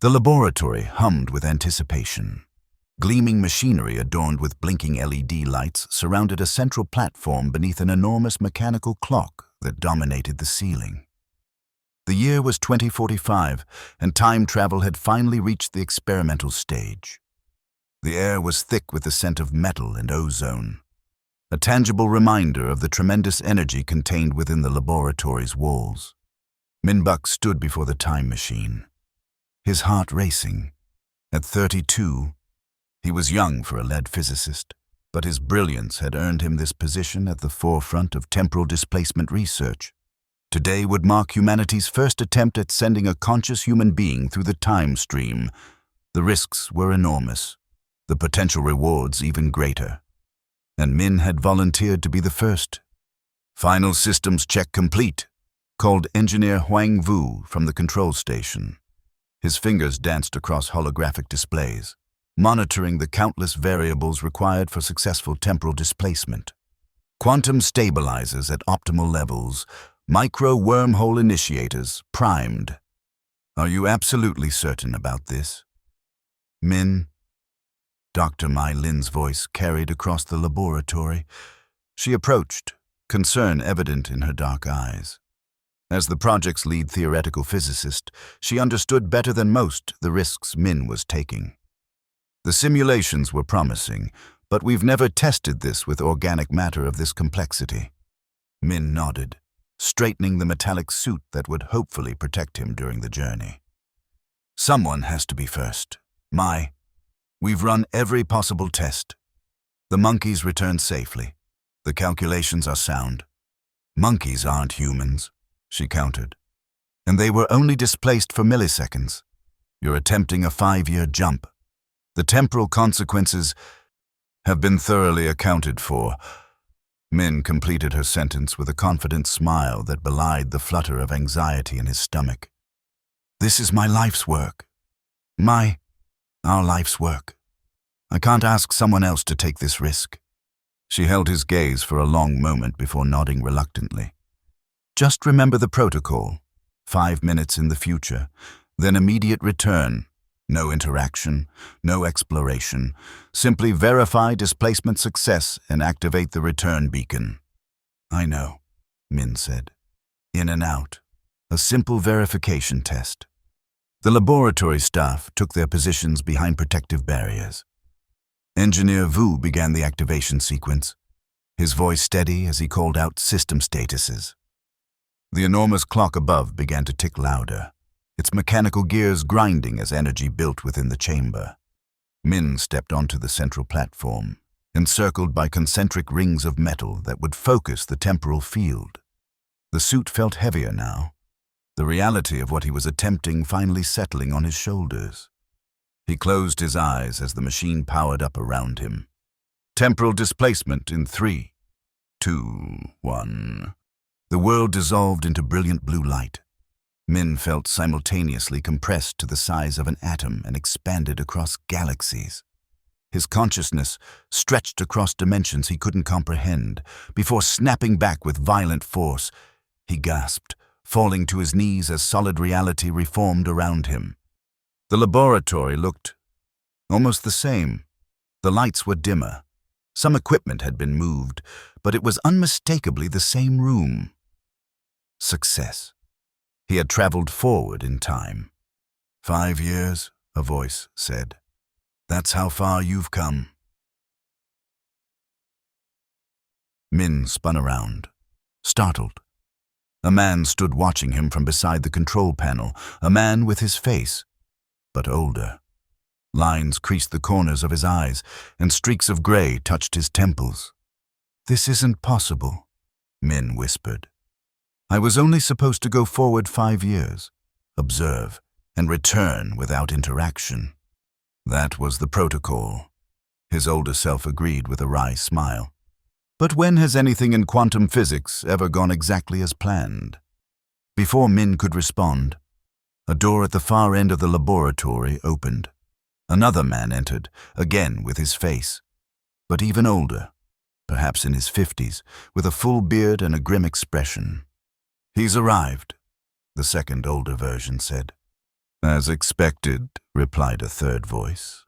The laboratory hummed with anticipation. Gleaming machinery adorned with blinking LED lights surrounded a central platform beneath an enormous mechanical clock that dominated the ceiling. The year was 2045, and time travel had finally reached the experimental stage. The air was thick with the scent of metal and ozone, a tangible reminder of the tremendous energy contained within the laboratory's walls. Minbuck stood before the time machine, his heart racing. At 32, he was young for a lead physicist, but his brilliance had earned him this position at the forefront of temporal displacement research. Today would mark humanity's first attempt at sending a conscious human being through the time stream. The risks were enormous, the potential rewards even greater. And Min had volunteered to be the first. "Final systems check complete," called Engineer Huang Vu from the control station. His fingers danced across holographic displays, monitoring the countless variables required for successful temporal displacement. Quantum stabilizers at optimal levels, micro-wormhole initiators primed. "Are you absolutely certain about this?" "Min?" Dr. Mai Lin's voice carried across the laboratory. She approached, concern evident in her dark eyes. As the project's lead theoretical physicist, she understood better than most the risks Min was taking. "The simulations were promising, but we've never tested this with organic matter of this complexity." Min nodded, straightening the metallic suit that would hopefully protect him during the journey. "Someone has to be first. Mai, we've run every possible test. The monkeys returned safely. The calculations are sound. Monkeys aren't humans," she countered. "And they were only displaced for milliseconds. You're attempting a 5-year jump. The temporal consequences have been thoroughly accounted for." Min completed her sentence with a confident smile that belied the flutter of anxiety in his stomach. "This is my life's work. Our life's work. I can't ask someone else to take this risk." She held his gaze for a long moment before nodding reluctantly. "Just remember the protocol. 5 minutes in the future, then immediate return. No interaction, no exploration. Simply verify displacement success and activate the return beacon." "I know," Min said. "In and out. A simple verification test." The laboratory staff took their positions behind protective barriers. Engineer Vu began the activation sequence, his voice steady as he called out system statuses. The enormous clock above began to tick louder, its mechanical gears grinding as energy built within the chamber. Min stepped onto the central platform, encircled by concentric rings of metal that would focus the temporal field. The suit felt heavier now, the reality of what he was attempting finally settling on his shoulders. He closed his eyes as the machine powered up around him. Temporal displacement in 3, 2, 1. The world dissolved into brilliant blue light. Min felt simultaneously compressed to the size of an atom and expanded across galaxies. His consciousness stretched across dimensions he couldn't comprehend. Before snapping back with violent force, he gasped, falling to his knees as solid reality reformed around him. The laboratory looked almost the same. The lights were dimmer. Some equipment had been moved, but it was unmistakably the same room. Success. He had traveled forward in time. 5 years, a voice said. That's how far you've come. Min spun around, startled. A man stood watching him from beside the control panel, a man with his face, but older. Lines creased the corners of his eyes, and streaks of gray touched his temples. This isn't possible, Min whispered. I was only supposed to go forward 5 years, observe, and return without interaction. That was the protocol, his older self agreed with a wry smile. But when has anything in quantum physics ever gone exactly as planned? Before Min could respond, a door at the far end of the laboratory opened. Another man entered, again with his face, but even older, perhaps in his 50s, with a full beard and a grim expression. He's arrived, the second older version said. As expected, replied a third voice.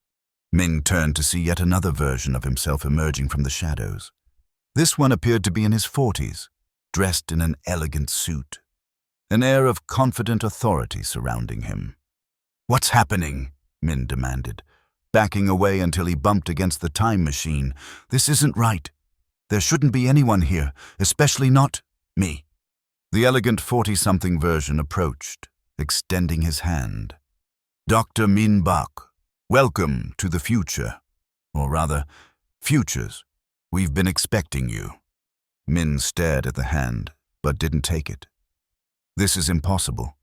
Min turned to see yet another version of himself emerging from the shadows. This one appeared to be in his 40s, dressed in an elegant suit. An air of confident authority surrounding him. "What's happening?" Min demanded, backing away until he bumped against the time machine. "This isn't right. There shouldn't be anyone here, especially not me." The elegant 40-something version approached, extending his hand. "Dr. Min Bak, welcome to the future. Or rather, futures. We've been expecting you." Min stared at the hand, but didn't take it. "This is impossible.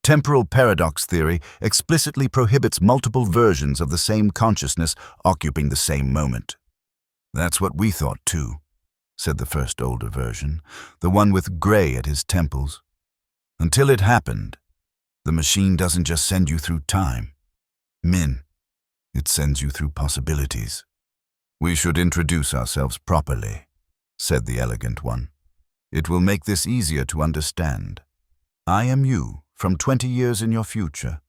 Temporal paradox theory explicitly prohibits multiple versions of the same consciousness occupying the same moment." "That's what we thought too," said the first older version, the one with gray at his temples. "Until it happened. The machine doesn't just send you through time. Min, it sends you through possibilities." "We should introduce ourselves properly," said the elegant one. "It will make this easier to understand. I am you from 20 years in your future,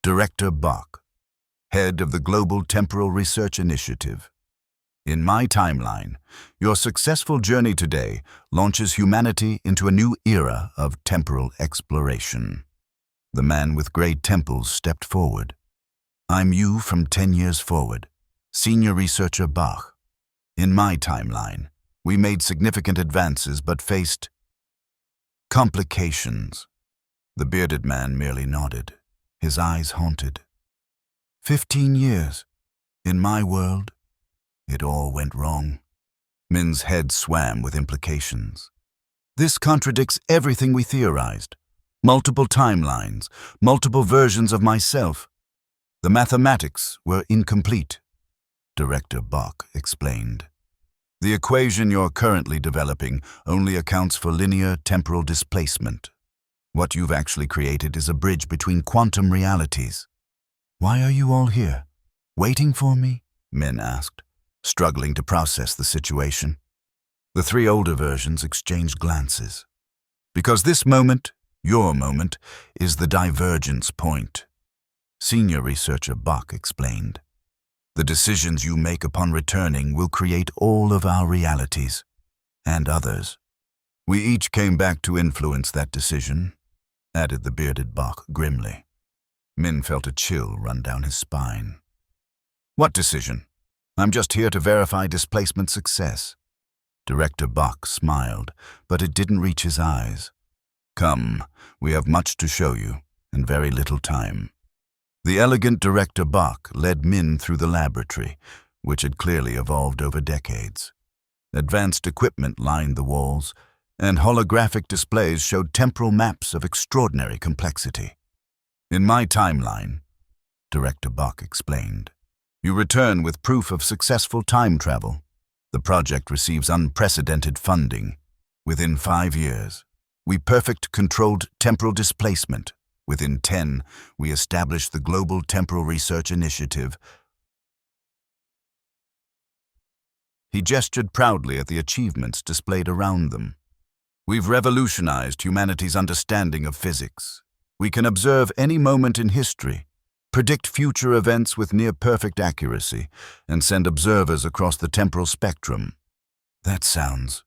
Director Bach, head of the Global Temporal Research Initiative. In my timeline, your successful journey today launches humanity into a new era of temporal exploration." The man with gray temples stepped forward. "I'm you from 10 years forward, Senior Researcher Bach. In my timeline, we made significant advances but faced complications." The bearded man merely nodded, his eyes haunted. 15 years. In my world, it all went wrong." Min's head swam with implications. "This contradicts everything we theorized. Multiple timelines, multiple versions of myself. The mathematics were incomplete," Director Bach explained. "The equation you're currently developing only accounts for linear temporal displacement. What you've actually created is a bridge between quantum realities." "Why are you all here? Waiting for me?" Min asked, struggling to process the situation. The three older versions exchanged glances. "Because this moment, your moment, is the divergence point," Senior Researcher Bach explained. "The decisions you make upon returning will create all of our realities, and others. We each came back to influence that decision," added the bearded Bach grimly. Min felt a chill run down his spine. "What decision? I'm just here to verify displacement success." Director Bach smiled, but it didn't reach his eyes. "Come, we have much to show you, and very little time." The elegant Director Bach led Min through the laboratory, which had clearly evolved over decades. Advanced equipment lined the walls, and holographic displays showed temporal maps of extraordinary complexity. "In my timeline," Director Bach explained, "you return with proof of successful time travel. The project receives unprecedented funding. Within 5 years, we perfect controlled temporal displacement. Within 10, we established the Global Temporal Research Initiative." He gestured proudly at the achievements displayed around them. "We've revolutionized humanity's understanding of physics. We can observe any moment in history, predict future events with near-perfect accuracy, and send observers across the temporal spectrum." "That sounds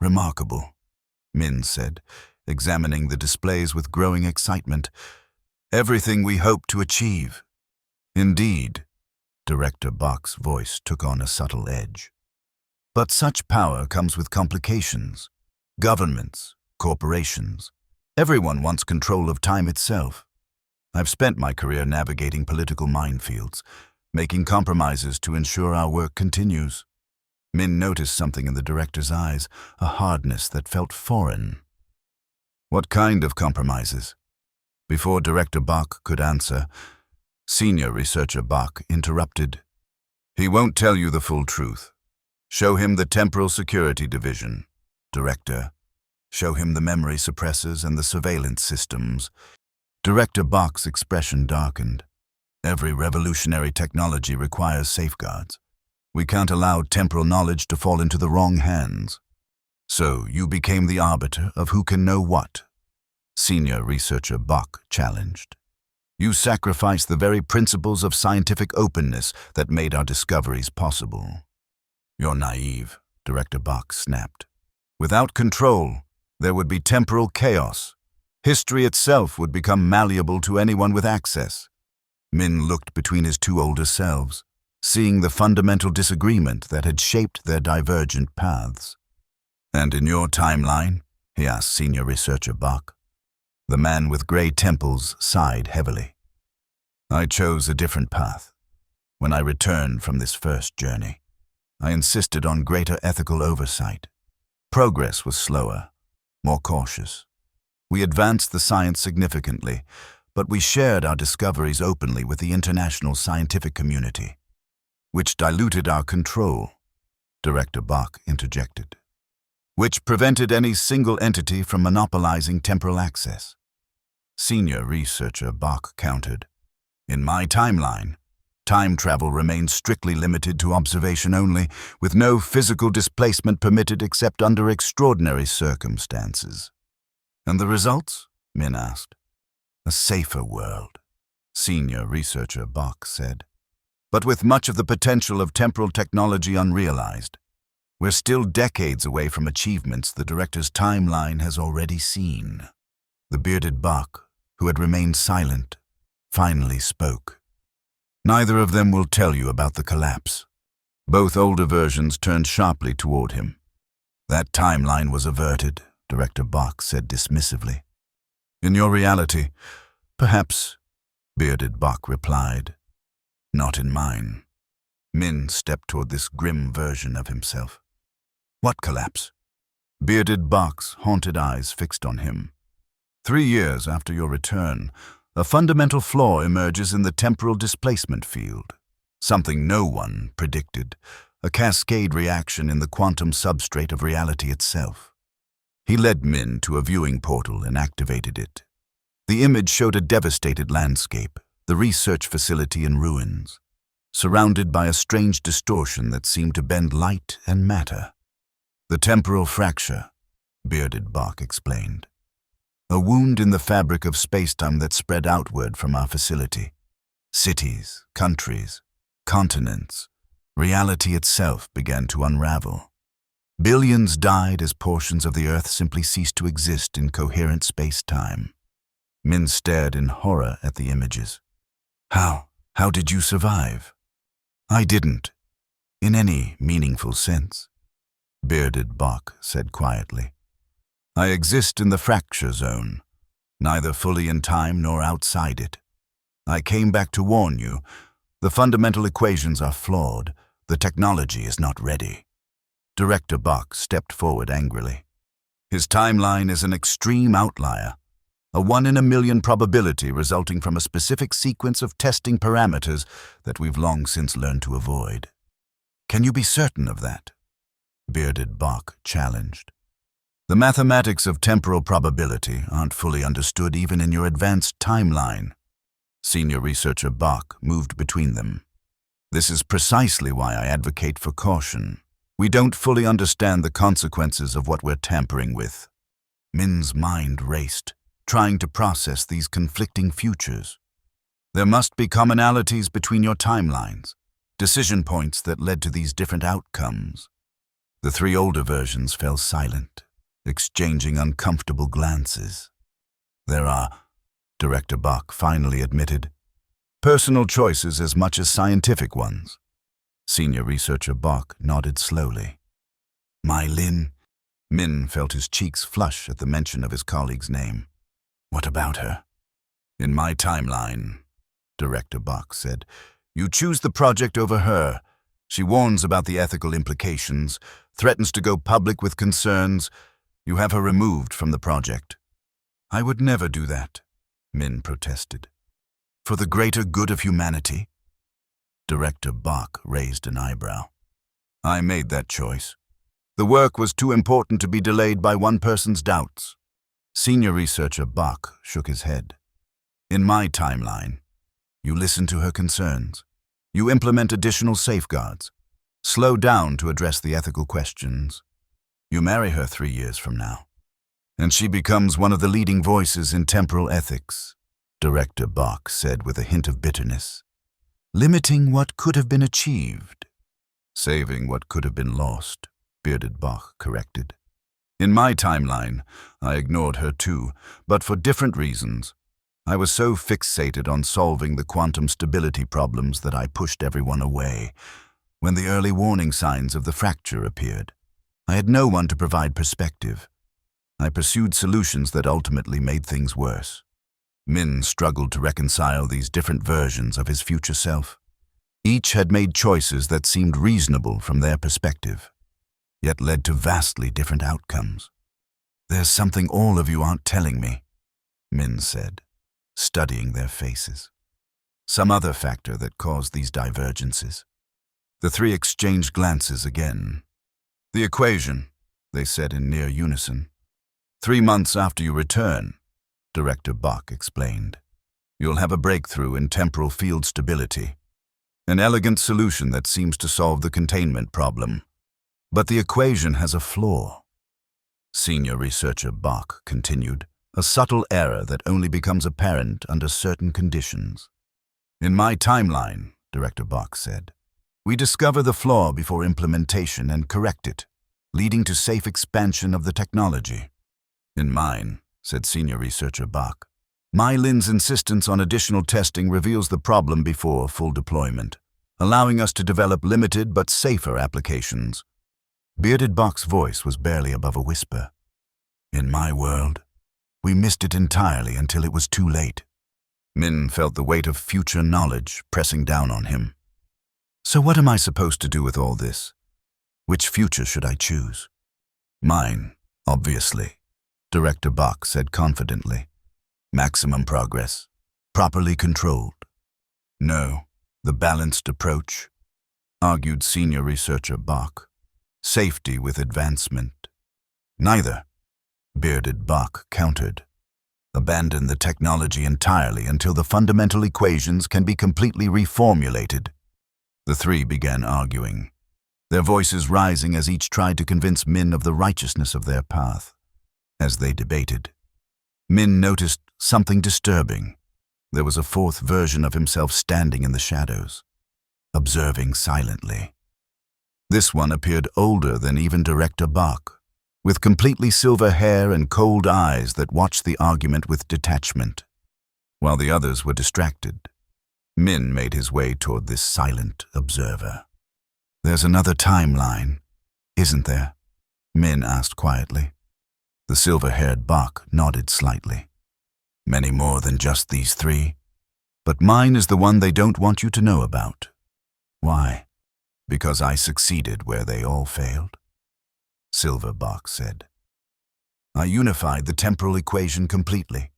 remarkable," Min said, examining the displays with growing excitement. "Everything we hope to achieve." "Indeed," Director Bach's voice took on a subtle edge. "But such power comes with complications. Governments, corporations. Everyone wants control of time itself. I've spent my career navigating political minefields, making compromises to ensure our work continues." Min noticed something in the director's eyes, a hardness that felt foreign. "What kind of compromises?" Before Director Bach could answer, Senior Researcher Bach interrupted. "He won't tell you the full truth. Show him the Temporal Security Division. Director, show him the memory suppressors and the surveillance systems." Director Bach's expression darkened. "Every revolutionary technology requires safeguards. We can't allow temporal knowledge to fall into the wrong hands." "So you became the arbiter of who can know what?" Senior Researcher Bach challenged. You sacrifice the very principles of scientific openness that made our discoveries possible. You're naive, Director Bach snapped. Without control, there would be temporal chaos. History itself would become malleable to anyone with access. Min looked between his two older selves, seeing the fundamental disagreement that had shaped their divergent paths. And in your timeline? He asked Senior Researcher Bach. The man with gray temples sighed heavily. I chose a different path. When I returned from this first journey, I insisted on greater ethical oversight. Progress was slower, more cautious. We advanced the science significantly, but we shared our discoveries openly with the international scientific community, which diluted our control, Director Bach interjected, which prevented any single entity from monopolizing temporal access. Senior Researcher Bach countered. In my timeline, time travel remains strictly limited to observation only, with no physical displacement permitted except under extraordinary circumstances. And the results? Min asked. A safer world, Senior Researcher Bach said. But with much of the potential of temporal technology unrealized, we're still decades away from achievements the director's timeline has already seen. The bearded Bach, who had remained silent, finally spoke. Neither of them will tell you about the collapse. Both older versions turned sharply toward him. That timeline was averted, Director Bach said dismissively. In your reality, perhaps, bearded Bach replied. Not in mine. Min stepped toward this grim version of himself. What collapse? Bearded Bach's haunted eyes fixed on him. 3 years after your return, a fundamental flaw emerges in the temporal displacement field, something no one predicted, a cascade reaction in the quantum substrate of reality itself. He led Min to a viewing portal and activated it. The image showed a devastated landscape, the research facility in ruins, surrounded by a strange distortion that seemed to bend light and matter. The temporal fracture, bearded Bach explained. A wound in the fabric of spacetime that spread outward from our facility. Cities, countries, continents, reality itself began to unravel. Billions died as portions of the Earth simply ceased to exist in coherent space-time. Min stared in horror at the images. How did you survive? I didn't, in any meaningful sense, bearded Bach said quietly. I exist in the fracture zone, neither fully in time nor outside it. I came back to warn you. The fundamental equations are flawed. The technology is not ready. Director Bach stepped forward angrily. His timeline is an extreme outlier, a 1 in a million probability resulting from a specific sequence of testing parameters that we've long since learned to avoid. Can you be certain of that? Bearded Bach challenged. The mathematics of temporal probability aren't fully understood even in your advanced timeline. Senior Researcher Bach moved between them. This is precisely why I advocate for caution. We don't fully understand the consequences of what we're tampering with. Min's mind raced, trying to process these conflicting futures. There must be commonalities between your timelines, decision points that led to these different outcomes. The 3 older versions fell silent, exchanging uncomfortable glances. There are, Director Bach finally admitted, personal choices as much as scientific ones. Senior Researcher Bach nodded slowly. My Lin. Min felt his cheeks flush at the mention of his colleague's name. What about her? In my timeline, Director Bach said, you choose the project over her. She warns about the ethical implications, threatens to go public with concerns. You have her removed from the project. I would never do that, Min protested. For the greater good of humanity? Director Bach raised an eyebrow. I made that choice. The work was too important to be delayed by one person's doubts. Senior Researcher Bach shook his head. In my timeline, you listen to her concerns. You implement additional safeguards. Slow down to address the ethical questions. You marry her 3 years from now, and she becomes one of the leading voices in temporal ethics. Director Bach said with a hint of bitterness. Limiting what could have been achieved. Saving what could have been lost, Bearded Bach corrected. In my timeline, I ignored her too, but for different reasons. I was so fixated on solving the quantum stability problems that I pushed everyone away. When the early warning signs of the fracture appeared, I had no one to provide perspective. I pursued solutions that ultimately made things worse. Min struggled to reconcile these different versions of his future self. Each had made choices that seemed reasonable from their perspective, yet led to vastly different outcomes. There's something all of you aren't telling me, Min said, studying their faces. Some other factor that caused these divergences. The three exchanged glances again. The equation, they said in near unison. 3 months after you return, Director Bach explained, you'll have a breakthrough in temporal field stability. An elegant solution that seems to solve the containment problem. But the equation has a flaw. Senior researcher Bach continued, a subtle error that only becomes apparent under certain conditions. In my timeline, Director Bach said, we discover the flaw before implementation and correct it, leading to safe expansion of the technology. In mine, said senior researcher Bach, Mylin's insistence on additional testing reveals the problem before full deployment, allowing us to develop limited but safer applications. Bearded Bach's voice was barely above a whisper. In my world, we missed it entirely until it was too late. Min felt the weight of future knowledge pressing down on him. So what am I supposed to do with all this? Which future should I choose? Mine, obviously, Director Bach said confidently. Maximum progress, properly controlled. No, the balanced approach, argued senior researcher Bach. Safety with advancement. Neither, Bearded Bach countered. Abandon the technology entirely until the fundamental equations can be completely reformulated. The three began arguing, their voices rising as each tried to convince Min of the righteousness of their path. As they debated, Min noticed something disturbing. There was a fourth version of himself standing in the shadows, observing silently. This one appeared older than even Director Bach, with completely silver hair and cold eyes that watched the argument with detachment. While the others were distracted, Min made his way toward this silent observer. There's another timeline, isn't there? Min asked quietly. The silver-haired Bach nodded slightly. Many more than just these three, but mine is the one they don't want you to know about. Why? Because I succeeded where they all failed? Silver Bach said. I unified the temporal equation completely.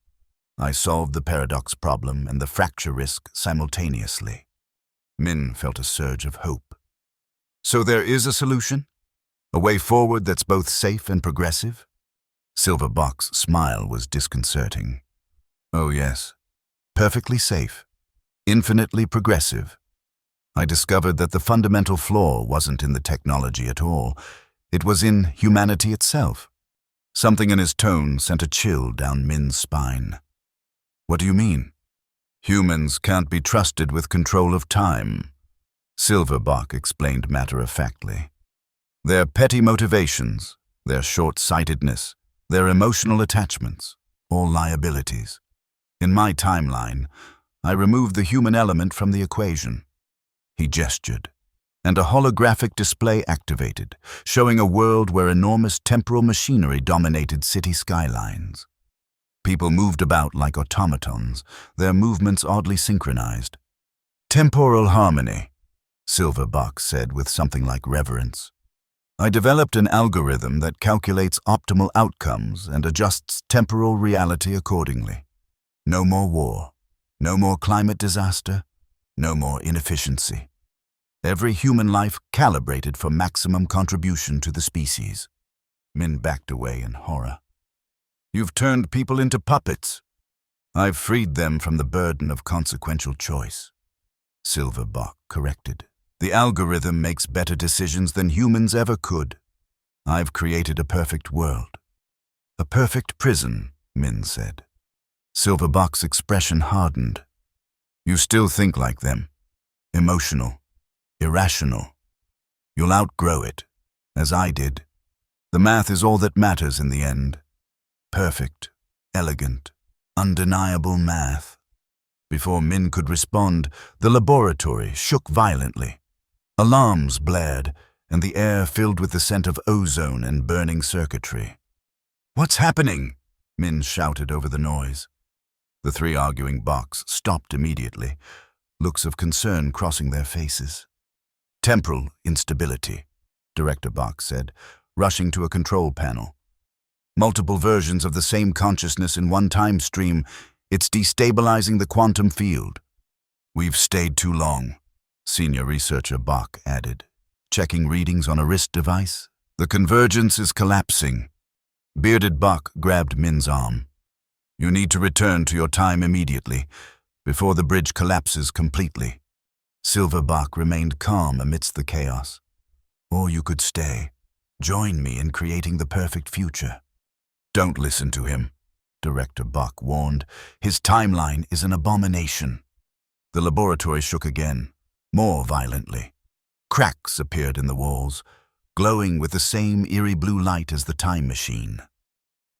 I solved the paradox problem and the fracture risk simultaneously. Min felt a surge of hope. So there is a solution? A way forward that's both safe and progressive? Silver Bach's smile was disconcerting. Oh yes, perfectly safe, infinitely progressive. I discovered that the fundamental flaw wasn't in the technology at all. It was in humanity itself. Something in his tone sent a chill down Min's spine. What do you mean? Humans can't be trusted with control of time, Silver Bach explained matter-of-factly. Their petty motivations, their short-sightedness, their emotional attachments, all liabilities. In my timeline, I removed the human element from the equation. He gestured, and a holographic display activated, showing a world where enormous temporal machinery dominated city skylines. People moved about like automatons, their movements oddly synchronized. Temporal harmony, Silver Bach said with something like reverence. I developed an algorithm that calculates optimal outcomes and adjusts temporal reality accordingly. No more war, no more climate disaster, no more inefficiency. Every human life calibrated for maximum contribution to the species. Min backed away in horror. You've turned people into puppets. I've freed them from the burden of consequential choice. Silver Bach corrected. The algorithm makes better decisions than humans ever could. I've created a perfect world. A perfect prison, Min said. Silverbuck's expression hardened. You still think like them. Emotional. Irrational. You'll outgrow it, as I did. The math is all that matters in the end. Perfect, elegant, undeniable math. Before Min could respond, the laboratory shook violently. Alarms blared, and the air filled with the scent of ozone and burning circuitry. "What's happening?" Min shouted over the noise. The three arguing Boks stopped immediately, looks of concern crossing their faces. "Temporal instability," Director Bok said, rushing to a control panel. "Multiple versions of the same consciousness in one time stream. It's destabilizing the quantum field." "We've stayed too long," Senior Researcher Bok added, checking readings on a wrist device. "The convergence is collapsing." Bearded Bok grabbed Min's arm. "You need to return to your time immediately, before the bridge collapses completely." Silver Bok remained calm amidst the chaos. "Or you could stay. Join me in creating the perfect future." "Don't listen to him," Director Bok warned. "His timeline is an abomination." The laboratory shook again, more violently. Cracks appeared in the walls, glowing with the same eerie blue light as the time machine.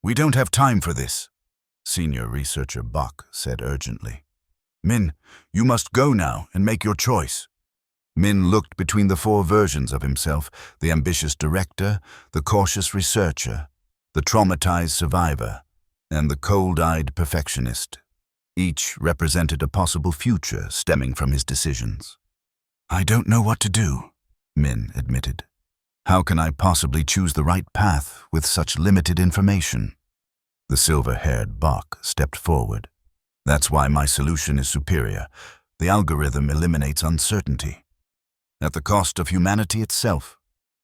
"We don't have time for this," Senior Researcher Bok said urgently. "Min, you must go now and make your choice." Min looked between the four versions of himself, the ambitious director, the cautious researcher, the traumatized survivor, and the cold-eyed perfectionist. Each represented a possible future stemming from his decisions. "I don't know what to do," Min admitted. "How can I possibly choose the right path with such limited information?" The silver-haired Bok stepped forward. "That's why my solution is superior. The algorithm eliminates uncertainty." "At the cost of humanity itself,"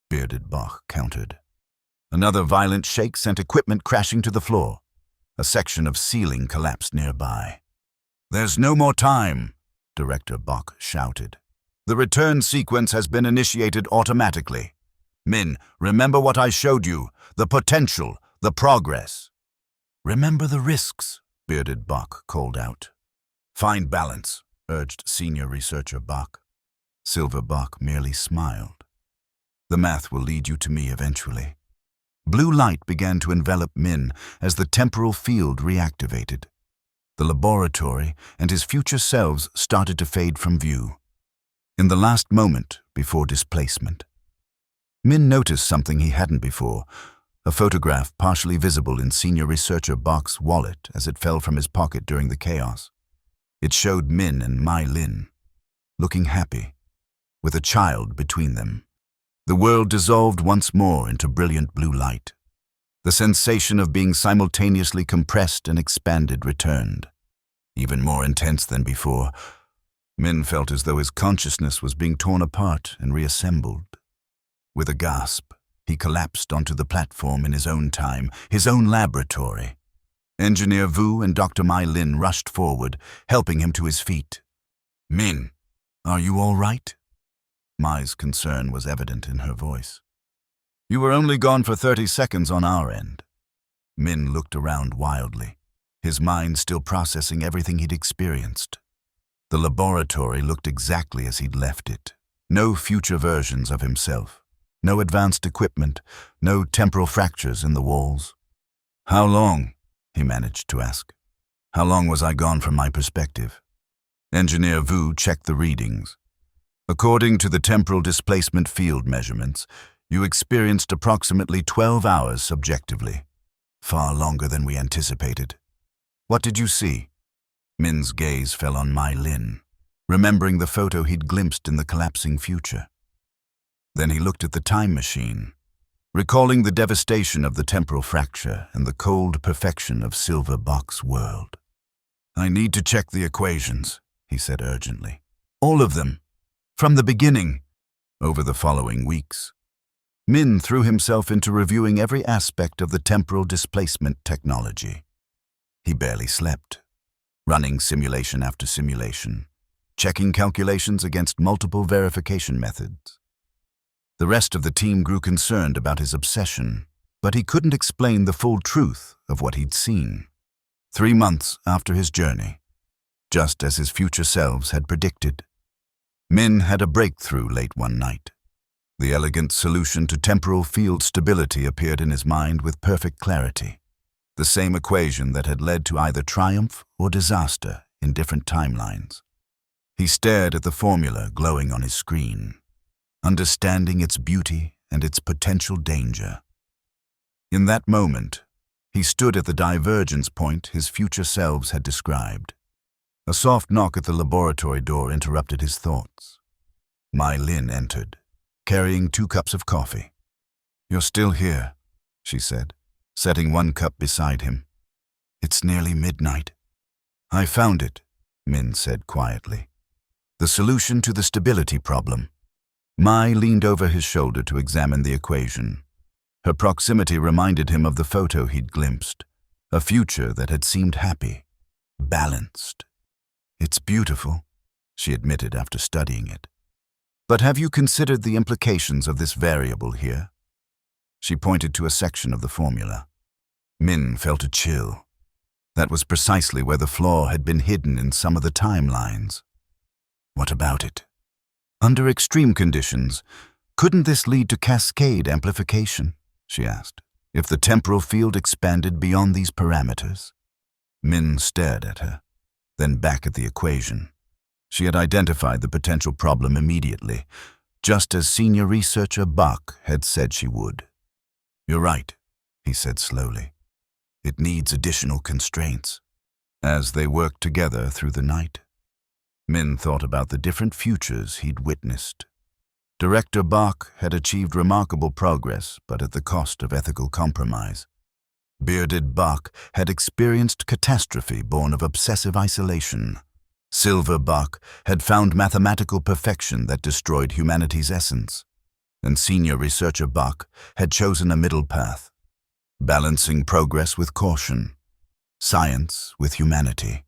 Bearded Bok countered. Another violent shake sent equipment crashing to the floor. A section of ceiling collapsed nearby. "There's no more time," Director Bok shouted. "The return sequence has been initiated automatically. Min, remember what I showed you, the potential, the progress." "Remember the risks," Bearded Bok called out. "Find balance," urged Senior Researcher Bok. Silver Bok merely smiled. "The math will lead you to me eventually." Blue light began to envelop Min as the temporal field reactivated. The laboratory and his future selves started to fade from view. In the last moment before displacement, Min noticed something he hadn't before, a photograph partially visible in Senior Researcher Bok's wallet as it fell from his pocket during the chaos. It showed Min and Mai Lin, looking happy, with a child between them. The world dissolved once more into brilliant blue light. The sensation of being simultaneously compressed and expanded returned. Even more intense than before, Min felt as though his consciousness was being torn apart and reassembled. With a gasp, he collapsed onto the platform in his own time, his own laboratory. Engineer Vu and Dr. Mai Lin rushed forward, helping him to his feet. "Min, are you all right?" Mai's concern was evident in her voice. "You were only gone for 30 seconds on our end." Min looked around wildly, his mind still processing everything he'd experienced. The laboratory looked exactly as he'd left it. No future versions of himself, no advanced equipment, no temporal fractures in the walls. "How long?" he managed to ask. "How long was I gone from my perspective?" Engineer Vu checked the readings. "According to the temporal displacement field measurements, you experienced approximately 12 hours subjectively. Far longer than we anticipated. What did you see?" Min's gaze fell on Mai Lin, remembering the photo he'd glimpsed in the collapsing future. Then he looked at the time machine, recalling the devastation of the temporal fracture and the cold perfection of Silver Bok's world. "I need to check the equations," he said urgently. "All of them. From the beginning." Over the following weeks, Min threw himself into reviewing every aspect of the temporal displacement technology. He barely slept, running simulation after simulation, checking calculations against multiple verification methods. The rest of the team grew concerned about his obsession, but he couldn't explain the full truth of what he'd seen. 3 months after his journey, just as his future selves had predicted. Min had a breakthrough late one night. The elegant solution to temporal field stability appeared in his mind with perfect clarity, the same equation that had led to either triumph or disaster in different timelines. He stared at the formula glowing on his screen, understanding its beauty and its potential danger. In that moment, he stood at the divergence point his future selves had described. A soft knock at the laboratory door interrupted his thoughts. Mai Lin entered, carrying 2 cups of coffee. "You're still here," she said, setting 1 cup beside him. "It's nearly midnight." "I found it," Min said quietly. "The solution to the stability problem." Mai leaned over his shoulder to examine the equation. Her proximity reminded him of the photo he'd glimpsed, a future that had seemed happy, balanced. "It's beautiful," she admitted after studying it. "But have you considered the implications of this variable here?" She pointed to a section of the formula. Min felt a chill. That was precisely where the flaw had been hidden in some of the timelines. What about it? Under extreme conditions, couldn't this lead to cascade amplification? She asked, if the temporal field expanded beyond these parameters. Min stared at her, then back at the equation. She had identified the potential problem immediately, just as senior researcher Bach had said she would. "You're right," he said slowly. "It needs additional constraints." As they worked together through the night, Min thought about the different futures he'd witnessed. Director Bach had achieved remarkable progress, but at the cost of ethical compromise. Bearded Bach had experienced catastrophe born of obsessive isolation. Silver Bach had found mathematical perfection that destroyed humanity's essence. And senior researcher Bach had chosen a middle path, balancing progress with caution, science with humanity.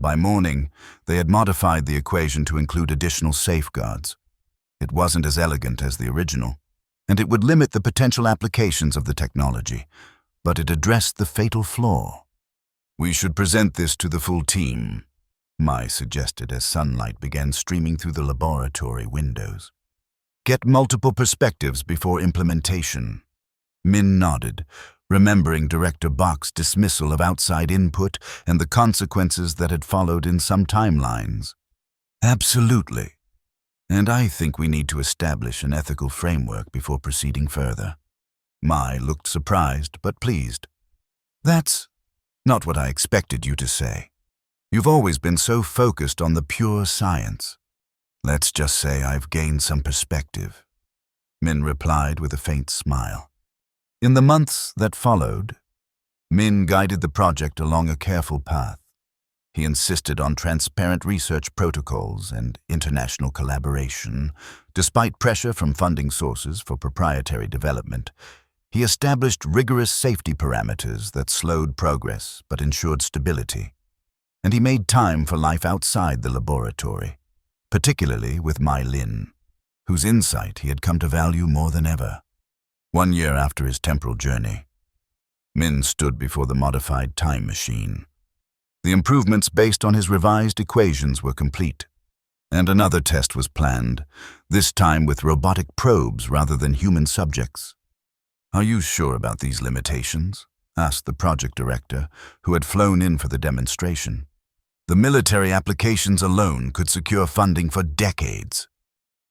By morning, they had modified the equation to include additional safeguards. It wasn't as elegant as the original, and it would limit the potential applications of the technology, but it addressed the fatal flaw. "We should present this to the full team," Mai suggested as sunlight began streaming through the laboratory windows. "Get multiple perspectives before implementation." Min nodded, remembering Director Bach's dismissal of outside input and the consequences that had followed in some timelines. "Absolutely. And I think we need to establish an ethical framework before proceeding further." Mai looked surprised but pleased. "That's not what I expected you to say. You've always been so focused on the pure science." "Let's just say I've gained some perspective," Min replied with a faint smile. In the months that followed, Min guided the project along a careful path. He insisted on transparent research protocols and international collaboration. Despite pressure from funding sources for proprietary development, he established rigorous safety parameters that slowed progress but ensured stability. And he made time for life outside the laboratory, particularly with Mai Lin, whose insight he had come to value more than ever. 1 year after his temporal journey, Min stood before the modified time machine. The improvements based on his revised equations were complete, and another test was planned, this time with robotic probes rather than human subjects. "Are you sure about these limitations?" asked the project director, who had flown in for the demonstration. "The military applications alone could secure funding for decades."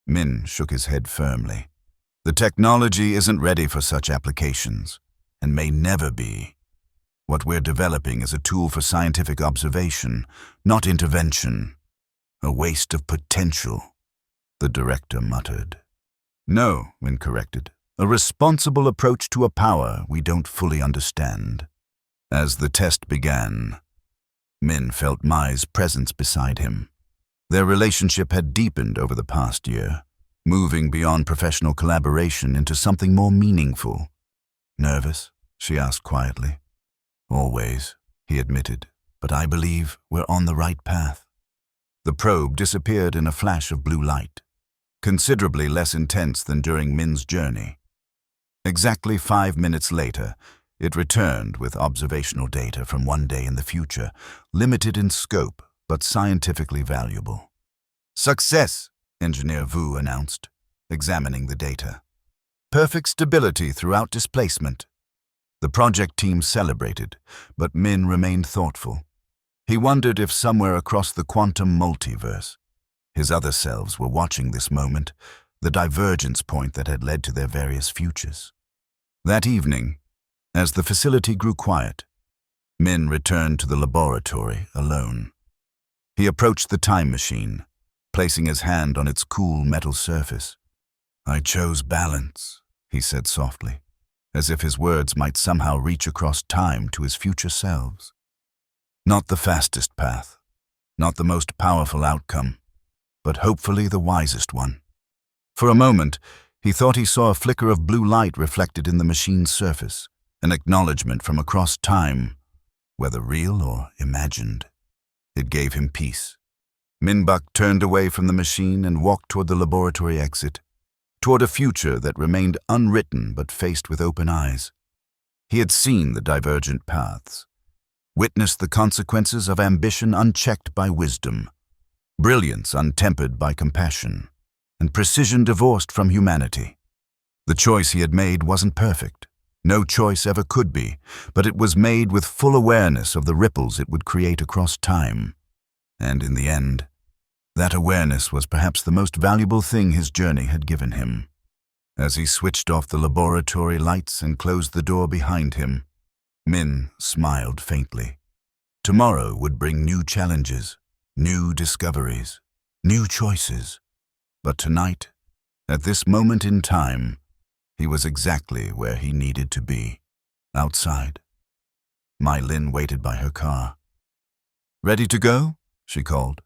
Min shook his head firmly. "The technology isn't ready for such applications, and may never be. What we're developing is a tool for scientific observation, not intervention. A waste of potential," the director muttered. "No," Min corrected, "a responsible approach to a power we don't fully understand." As the test began, Min felt Mai's presence beside him. Their relationship had deepened over the past year, moving beyond professional collaboration into something more meaningful. "Nervous?" she asked quietly. "Always," he admitted, "but I believe we're on the right path." The probe disappeared in a flash of blue light, considerably less intense than during Min's journey. Exactly 5 minutes later, It returned with observational data from one day in the future, limited in scope but scientifically valuable. "Success," Engineer Vu announced, examining the data. "Perfect stability throughout displacement." The project team celebrated, but Min remained thoughtful. He wondered if somewhere across the quantum multiverse, his other selves were watching this moment, the divergence point that had led to their various futures. That evening, as the facility grew quiet, Min returned to the laboratory alone. He approached the time machine, placing his hand on its cool metal surface. "I chose balance," he said softly, as if his words might somehow reach across time to his future selves. Not the fastest path, not the most powerful outcome, but hopefully the wisest one. For a moment, he thought he saw a flicker of blue light reflected in the machine's surface, an acknowledgement from across time, whether real or imagined. It gave him peace. Minbuk turned away from the machine and walked toward the laboratory exit, toward a future that remained unwritten but faced with open eyes. He had seen the divergent paths, witnessed the consequences of ambition unchecked by wisdom, brilliance untempered by compassion, and precision divorced from humanity. The choice he had made wasn't perfect. No choice ever could be, but it was made with full awareness of the ripples it would create across time. And in the end, that awareness was perhaps the most valuable thing his journey had given him. As he switched off the laboratory lights and closed the door behind him, Min smiled faintly. Tomorrow would bring new challenges, new discoveries, new choices. But tonight, at this moment in time, he was exactly where he needed to be, outside. Mai Lin waited by her car. "Ready to go?" she called.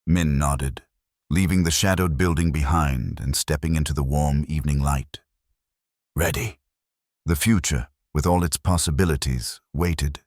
Min nodded, leaving the shadowed building behind and stepping into the warm evening light. "Ready." The future, with all its possibilities, waited.